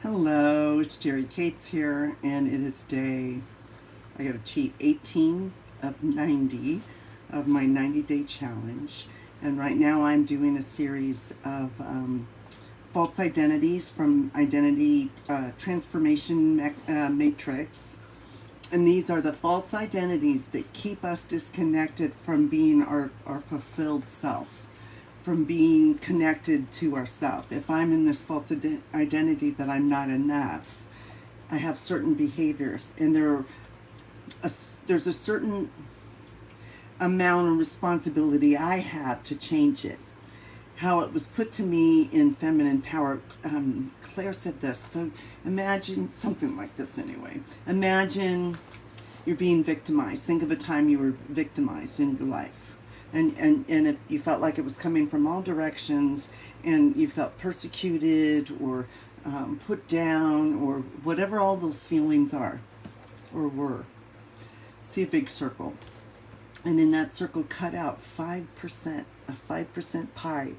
Hello, it's Jerry Cates here, and it is day, I gotta cheat, 18 of 90 of my 90-day challenge. And right now I'm doing a series of false identities from Identity Transformation Matrix. And these are the false identities that keep us disconnected from being our fulfilled self, from being connected to ourself. If I'm in this false identity that I'm not enough, I have certain behaviors, and there's a certain amount of responsibility I have to change it. How it was put to me in Feminine Power, Claire said this. So imagine something like this anyway. Imagine you're being victimized. Think of a time you were victimized in your life. And if you felt like it was coming from all directions, and you felt persecuted or put down, or whatever all those feelings are or were. See a big circle. And in that circle, cut out 5%, a 5% pie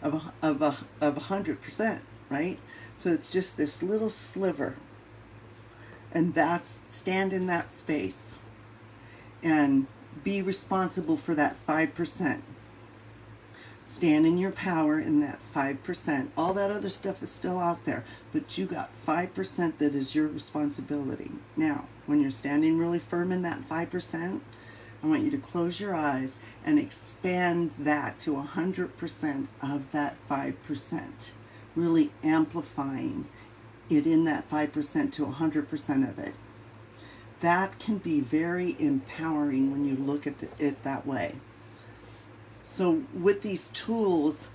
of 100%, right? So it's just this little sliver. And stand in that space and be responsible for that 5%. Stand in your power in that 5%. All that other stuff is still out there, but you got 5% that is your responsibility. Now, when you're standing really firm in that 5%, I want you to close your eyes and expand that to 100% of that 5%, really amplifying it in that 5% to 100% of it. That can be very empowering when you look at it that way. So with these tools,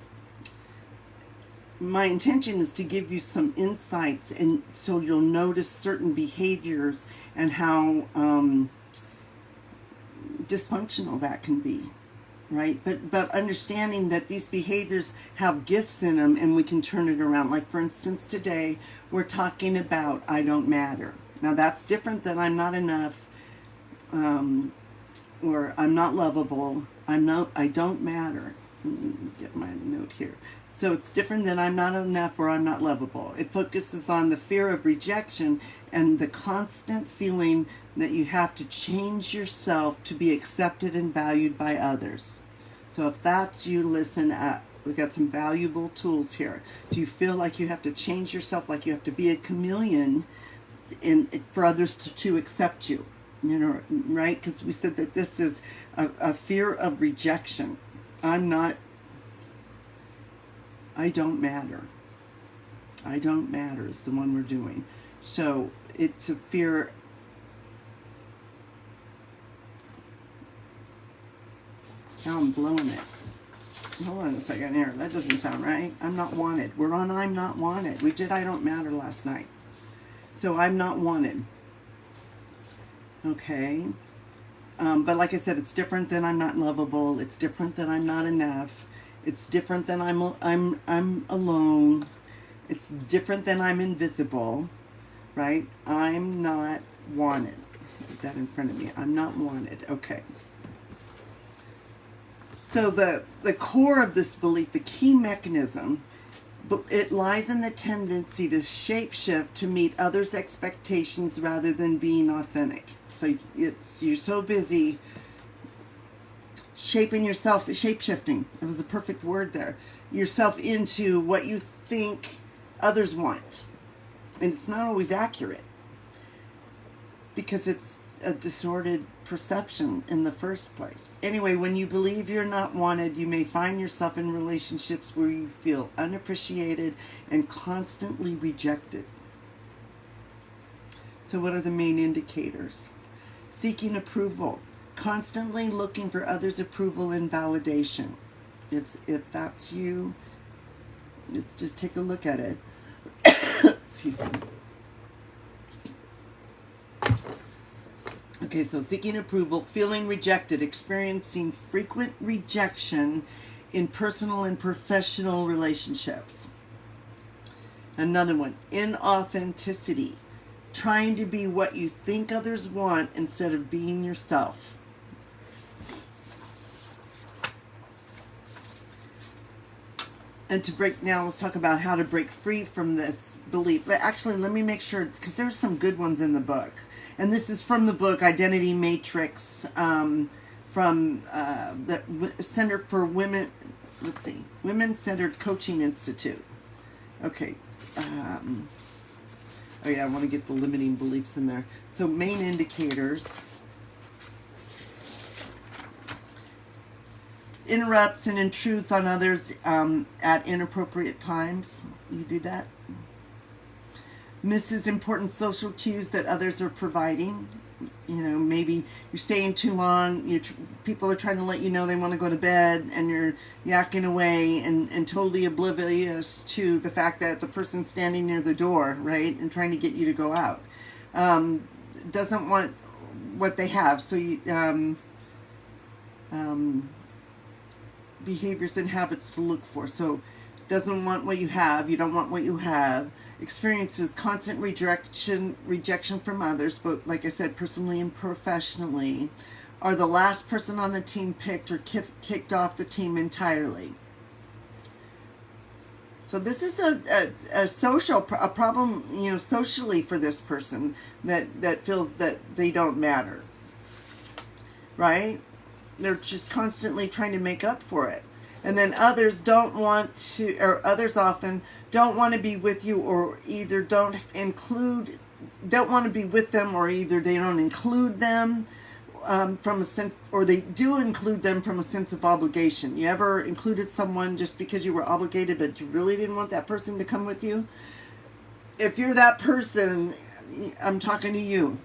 my intention is to give you some insights, and so you'll notice certain behaviors and how dysfunctional that can be, right? But understanding that these behaviors have gifts in them, and we can turn it around. Like, for instance, today we're talking about I don't matter. Now that's different than I'm not enough, or I'm not lovable. I don't matter. Let me get my note here. So it's different than I'm not enough or I'm not lovable. It focuses on the fear of rejection and the constant feeling that you have to change yourself to be accepted and valued by others. So if that's you, listen up. We've got some valuable tools here. Do you feel like you have to change yourself, like you have to be a chameleon for others to accept you? You know, right? Because we said that this is a fear of rejection. I don't matter. I don't matter is the one we're doing. So it's a fear. Now I'm blowing it. Hold on a second here. That doesn't sound right. I'm not wanted. We're on I'm not wanted. We did I don't matter last night. So I'm not wanted. Okay. But like I said, it's different than I'm not lovable. It's different than I'm not enough. It's different than I'm alone. It's different than I'm invisible, right? I'm not wanted. Put that in front of me. I'm not wanted. Okay. So the core of this belief, the key mechanism, it lies in the tendency to shapeshift to meet others' expectations rather than being authentic. So you're so busy shaping yourself, shape-shifting. It was the perfect word there. Yourself into what you think others want. And it's not always accurate, because it's a distorted perception in the first place. Anyway, when you believe you're not wanted, you may find yourself in relationships where you feel unappreciated and constantly rejected. So what are the main indicators? Seeking approval, constantly looking for others' approval and validation. If that's you, let's just take a look at it. Excuse me. Okay, so seeking approval, feeling rejected, experiencing frequent rejection in personal and professional relationships. Another one, inauthenticity, trying to be what you think others want instead of being yourself. And to break now, let's talk about how to break free from this belief. But actually, let me make sure, because there's some good ones in the book. And this is from the book Identity Matrix, from the Center for Women, let's see, Women-Centered Coaching Institute. Okay. Oh yeah, I want to get the limiting beliefs in there. So main indicators. Interrupts and intrudes on others at inappropriate times. You do that. Misses important social cues that others are providing. You know, maybe you're staying too long. People are trying to let you know they want to go to bed, and you're yakking away and totally oblivious to the fact that the person's standing near the door, right, and trying to get you to go out. Doesn't want what they have. So you, behaviors and habits to look for. So doesn't want what you have. You don't want what you have. Experiences constant rejection from others, both, like I said, personally and professionally. Are the last person on the team picked or kicked off the team entirely. So this is a social problem, you know, socially for this person that feels that they don't matter, right? They're just constantly trying to make up for it. And then others don't want to, or others often don't want to be with you, or either don't want to be with them, or either they don't include them from a sense, or they do include them from a sense of obligation. You ever included someone just because you were obligated, but you really didn't want that person to come with you? If you're that person, I'm talking to you.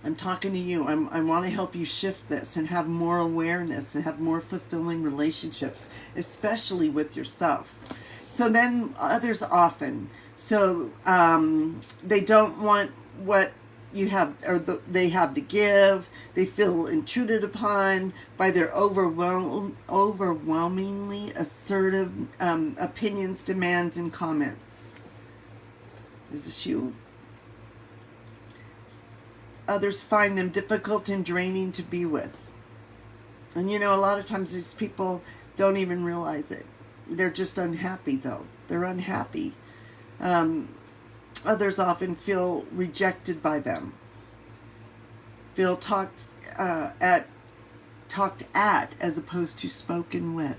I'm talking to you. I want to help you shift this and have more awareness and have more fulfilling relationships, especially with yourself. So then others often, so they don't want what you have, or they have to give. They feel intruded upon by their overwhelmingly assertive opinions, demands, and comments. Is this you? Others find them difficult and draining to be with. And you know, a lot of times these people don't even realize it. They're just unhappy, though. They're unhappy. Others often feel rejected by them. Feel talked at as opposed to spoken with.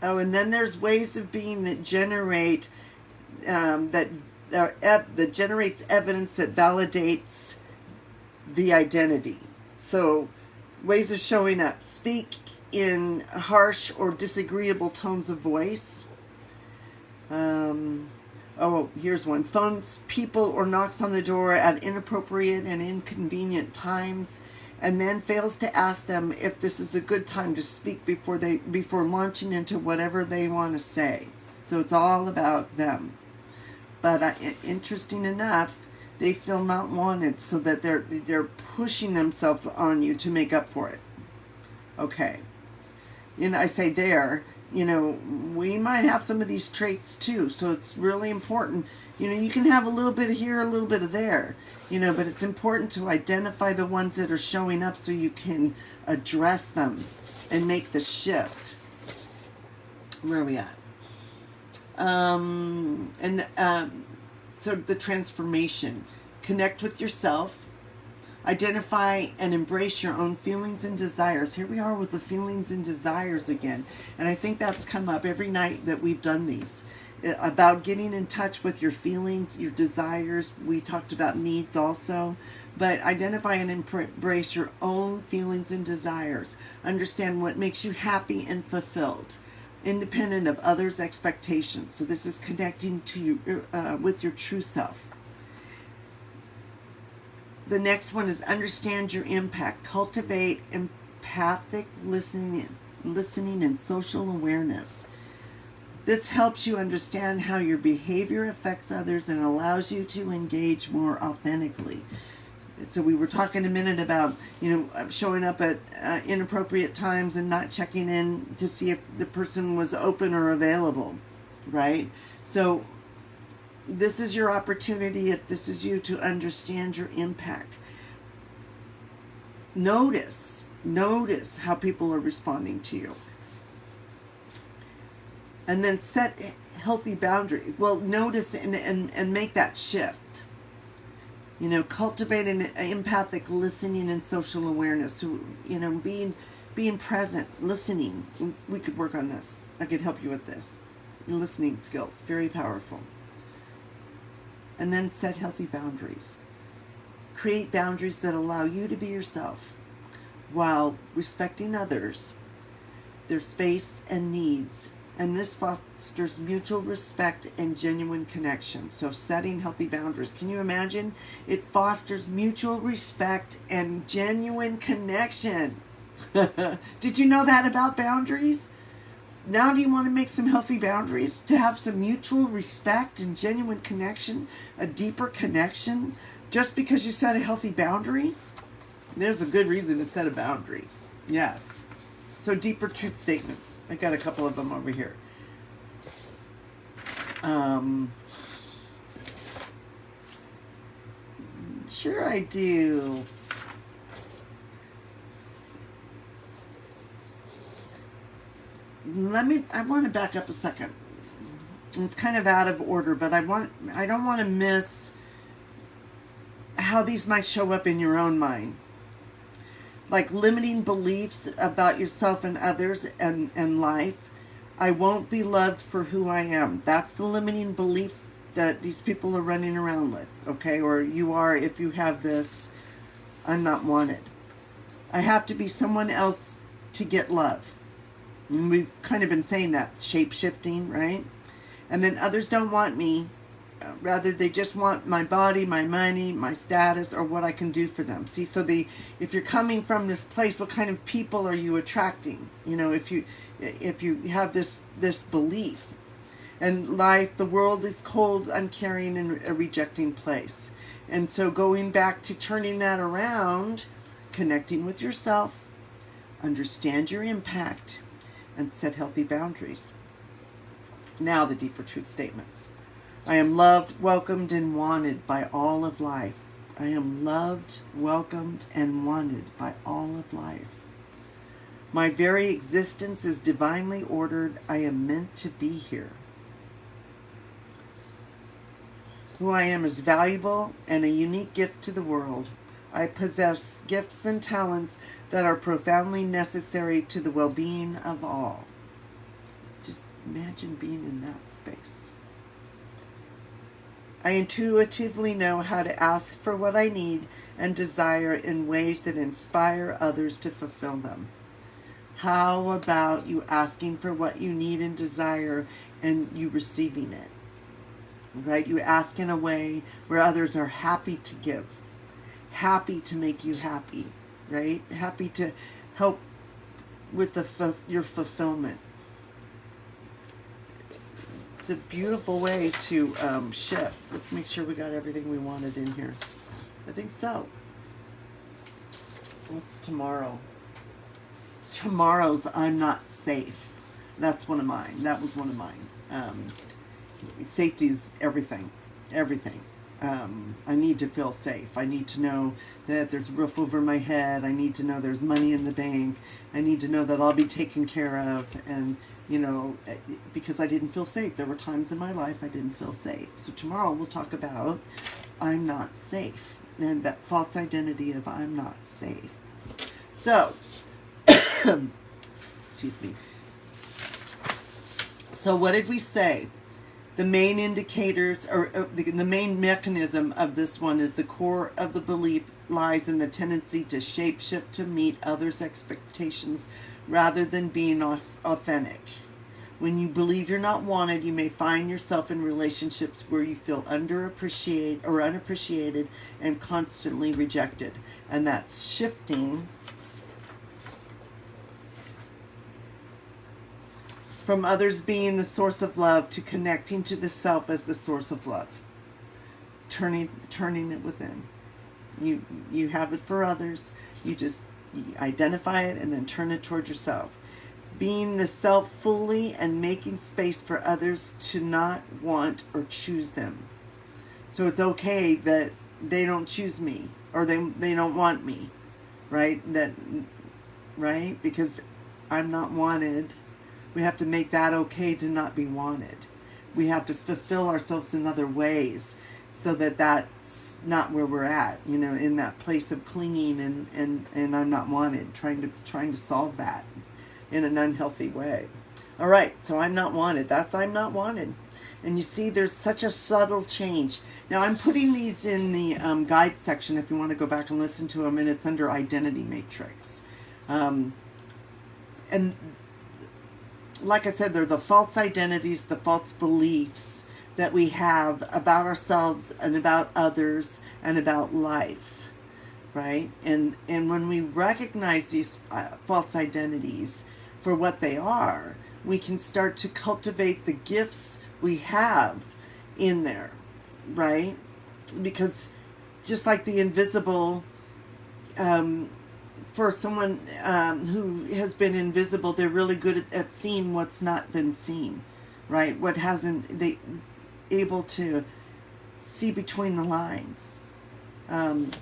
Oh, and then there's ways of being that generate that generates evidence that validates the identity. So ways of showing up: speak in harsh or disagreeable tones of voice. Here's one: phones people or knocks on the door at inappropriate and inconvenient times, and then fails to ask them if this is a good time to speak before launching into whatever they want to say. So it's all about them. But interesting enough, they feel not wanted, so that they're pushing themselves on you to make up for it. Okay. And I say there, you know, we might have some of these traits too. So it's really important. You know, you can have a little bit of here, a little bit of there, you know, but it's important to identify the ones that are showing up so you can address them and make the shift. Where are we at? So the transformation: connect with yourself, identify and embrace your own feelings and desires. Here we are with the feelings and desires again. And I think that's come up every night that we've done these, about getting in touch with your feelings, your desires. We talked about needs also, but identify and embrace your own feelings and desires. Understand what makes you happy and fulfilled, independent of others' expectations. So this is connecting to you with your true self. The next one is understand your impact. Cultivate empathic listening and social awareness. This helps you understand how your behavior affects others and allows you to engage more authentically. So we were talking a minute about, you know, showing up at inappropriate times and not checking in to see if the person was open or available, right? So this is your opportunity, if this is you, to understand your impact. Notice how people are responding to you. And then set healthy boundary. Well, notice and make that shift. You know, cultivate an empathic listening and social awareness. So, you know, being present, listening. We could work on this. I could help you with this. Listening skills, very powerful. And then set healthy boundaries. Create boundaries that allow you to be yourself while respecting others, their space and needs. And this fosters mutual respect and genuine connection. So setting healthy boundaries. Can you imagine? It fosters mutual respect and genuine connection. Did you know that about boundaries? Now do you want to make some healthy boundaries? To have some mutual respect and genuine connection? A deeper connection? Just because you set a healthy boundary? There's a good reason to set a boundary. Yes. So deeper truth statements. I got a couple of them over here. Sure I do. I want to back up a second. It's kind of out of order, but I don't want to miss how these might show up in your own mind. Like limiting beliefs about yourself and others and life. I won't be loved for who I am. That's the limiting belief that these people are running around with, okay? Or you are if you have this, I'm not wanted. I have to be someone else to get love. And we've kind of been saying that, shape-shifting, right? And then others don't want me. Rather, they just want my body, my money, my status, or what I can do for them. See, so if you're coming from this place, what kind of people are you attracting? You know, if you have this belief. And life, the world is cold, uncaring, and a rejecting place. And so going back to turning that around, connecting with yourself, understand your impact, and set healthy boundaries. Now the deeper truth statements. I am loved, welcomed, and wanted by all of life. I am loved, welcomed, and wanted by all of life. My very existence is divinely ordered. I am meant to be here. Who I am is valuable and a unique gift to the world. I possess gifts and talents that are profoundly necessary to the well-being of all. Just imagine being in that space. I intuitively know how to ask for what I need and desire in ways that inspire others to fulfill them. How about you asking for what you need and desire and you receiving it? Right? You ask in a way where others are happy to give, happy to make you happy, right? Happy to help with your fulfillment. It's a beautiful way to shift. Let's make sure we got everything we wanted in here. I think so. What's tomorrow? Tomorrow's I'm not safe. That's one of mine. That was one of mine. Safety is everything. Everything. I need to feel safe. I need to know that there's a roof over my head. I need to know there's money in the bank. I need to know that I'll be taken care of. And, you know, because I didn't feel safe. There were times in my life I didn't feel safe. So tomorrow we'll talk about I'm not safe. And that false identity of I'm not safe. So, excuse me. So what did we say? The main indicators, or the main mechanism of this one is the core of the belief lies in the tendency to shapeshift to meet others' expectations rather than being authentic. When you believe you're not wanted, you may find yourself in relationships where you feel underappreciated or unappreciated and constantly rejected. And that's shifting from others being the source of love to connecting to the self as the source of love. Turning it within. You have it for others. You identify it and then turn it toward yourself. Being the self fully and making space for others to not want or choose them. So it's okay that they don't choose me or they don't want me, right? Right? Because I'm not wanted. We have to make that okay to not be wanted. We have to fulfill ourselves in other ways so that that's not where we're at, you know, in that place of clinging and I'm not wanted, trying to solve that in an unhealthy way. All right, so I'm not wanted. That's I'm not wanted. And you see, there's such a subtle change. Now, I'm putting these in the guide section if you want to go back and listen to them, and it's under Identity Matrix. And like I said, they're the false identities, the false beliefs that we have about ourselves and about others and about life, right? And when we recognize these false identities for what they are, we can start to cultivate the gifts we have in there, right? Because just like the invisible, for someone who has been invisible, they're really good at seeing what's not been seen, right? What hasn't, they able to see between the lines. And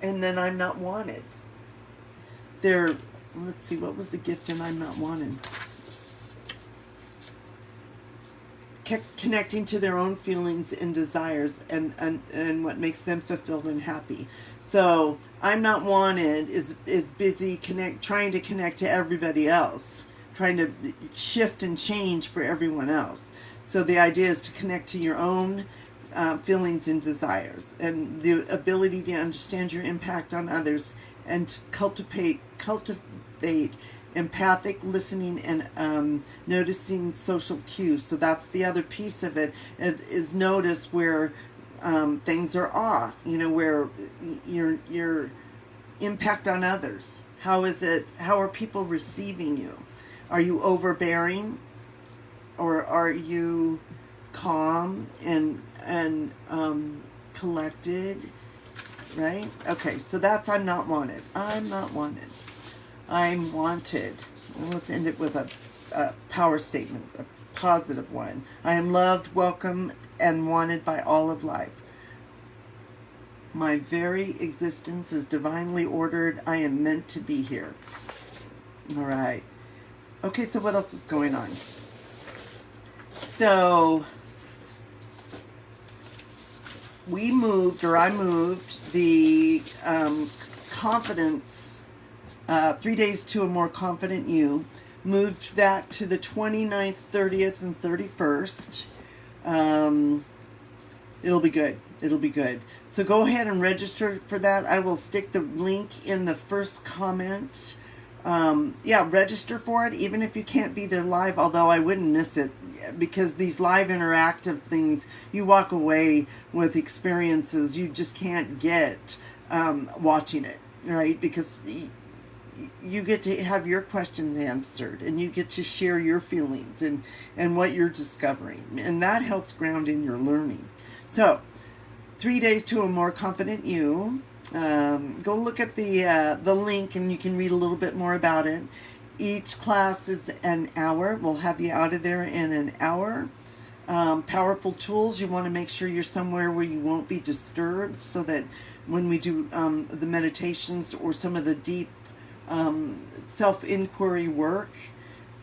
then I'm not wanted. Let's see, what was the gift in I'm not wanted? Connecting to their own feelings and desires and what makes them fulfilled and happy. So I'm not wanted is busy trying to connect to everybody else, trying to shift and change for everyone else. So the idea is to connect to your own feelings and desires, and the ability to understand your impact on others, and to cultivate empathic listening and noticing social cues. So that's the other piece of it. It is notice where things are off. You know, where your impact on others. How is it? How are people receiving you? Are you overbearing, or are you calm and collected? Right? Okay. So that's I'm not wanted. I'm not wanted. I'm wanted. Let's end it with a power statement, a positive one. I am loved, welcome, and wanted by all of life. My very existence is divinely ordered. I am meant to be here. All right. Okay, so what else is going on? So I moved the confidence, 3 days to a more confident you, moved that to the 29th, 30th, and 31st. It'll be good. It'll be good. So go ahead and register for that. I will stick the link in the first comment. Register for it, even if you can't be there live, although I wouldn't miss it, because these live interactive things, you walk away with experiences you just can't get watching it, right? Because you get to have your questions answered, and you get to share your feelings and what you're discovering, and that helps ground in your learning. So 3 days to a more confident you. Go look at the link, and you can read a little bit more about it. Each class is an hour. We'll have you out of there in an hour. Powerful tools. You want to make sure you're somewhere where you won't be disturbed, so that when we do the meditations or some of the deep self-inquiry work,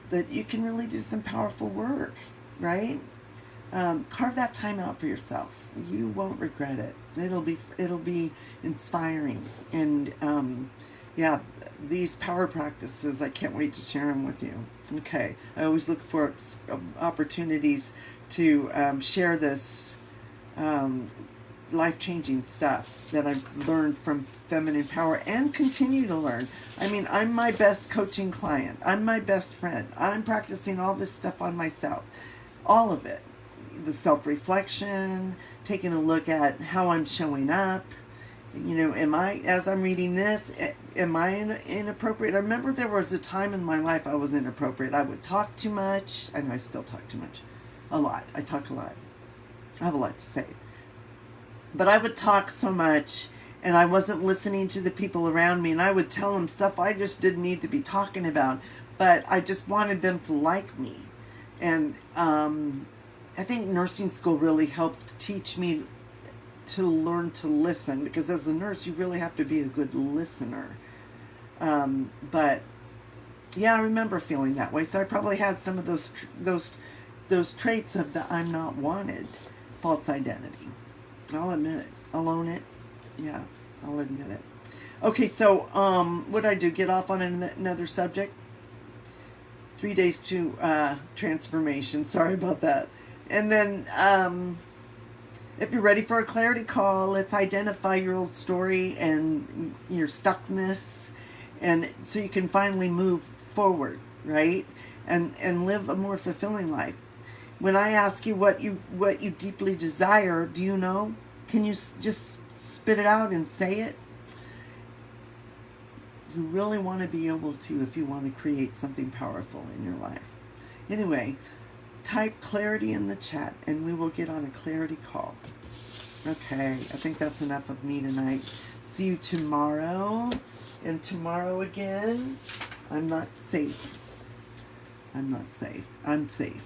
that you can really do some powerful work, right? Carve that time out for yourself. You won't regret it. It'll be inspiring. And these power practices, I can't wait to share them with you. Okay, I always look for opportunities to share this life-changing stuff that I've learned from feminine power and continue to learn. I mean, I'm my best coaching client. I'm my best friend. I'm practicing all this stuff on myself. All of it. The self-reflection, taking a look at how I'm showing up. You know, as I'm reading this, am I inappropriate? I remember there was a time in my life I was inappropriate. I would talk too much. I know I still talk too much. A lot. I talk a lot. I have a lot to say. But I would talk so much, and I wasn't listening to the people around me, and I would tell them stuff I just didn't need to be talking about, but I just wanted them to like me. And I think nursing school really helped teach me to learn to listen, because as a nurse, you really have to be a good listener. But Yeah, I remember feeling that way. So I probably had some of those traits of the I'm not wanted false identity. I'll admit it. I'll own it. Yeah, I'll admit it. Okay, so what did I do? Get off on another subject? 3 days to transformation. Sorry about that. And then if you're ready for a clarity call, let's identify your old story and your stuckness, and so you can finally move forward, right? And live a more fulfilling life. When I ask you what you deeply desire, do you know? Can you just spit it out and say it? You really want to be able to, if you want to create something powerful in your life. Anyway, type clarity in the chat and we will get on a clarity call. Okay, I think that's enough of me tonight. See you tomorrow. And tomorrow again, I'm not safe. I'm not safe. I'm safe.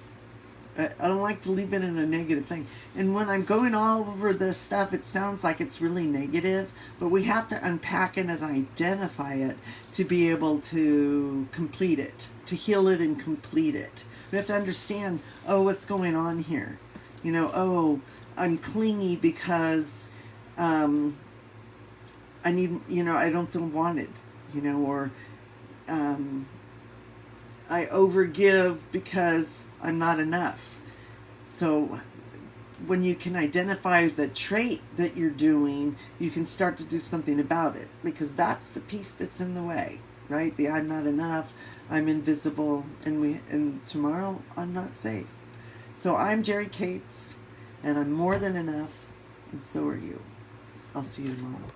I don't like to leave it in a negative thing. And when I'm going all over this stuff, it sounds like it's really negative, but we have to unpack it and identify it to be able to complete it, to heal it and complete it. We have to understand, oh, what's going on here? You know, oh, I'm clingy because I need, I don't feel wanted, or I overgive because I'm not enough. So when you can identify the trait that you're doing, you can start to do something about it, because that's the piece that's in the way, right? The I'm not enough, I'm invisible, and tomorrow I'm not safe. So I'm Jerry Cates, and I'm more than enough, and so are you. I'll see you tomorrow.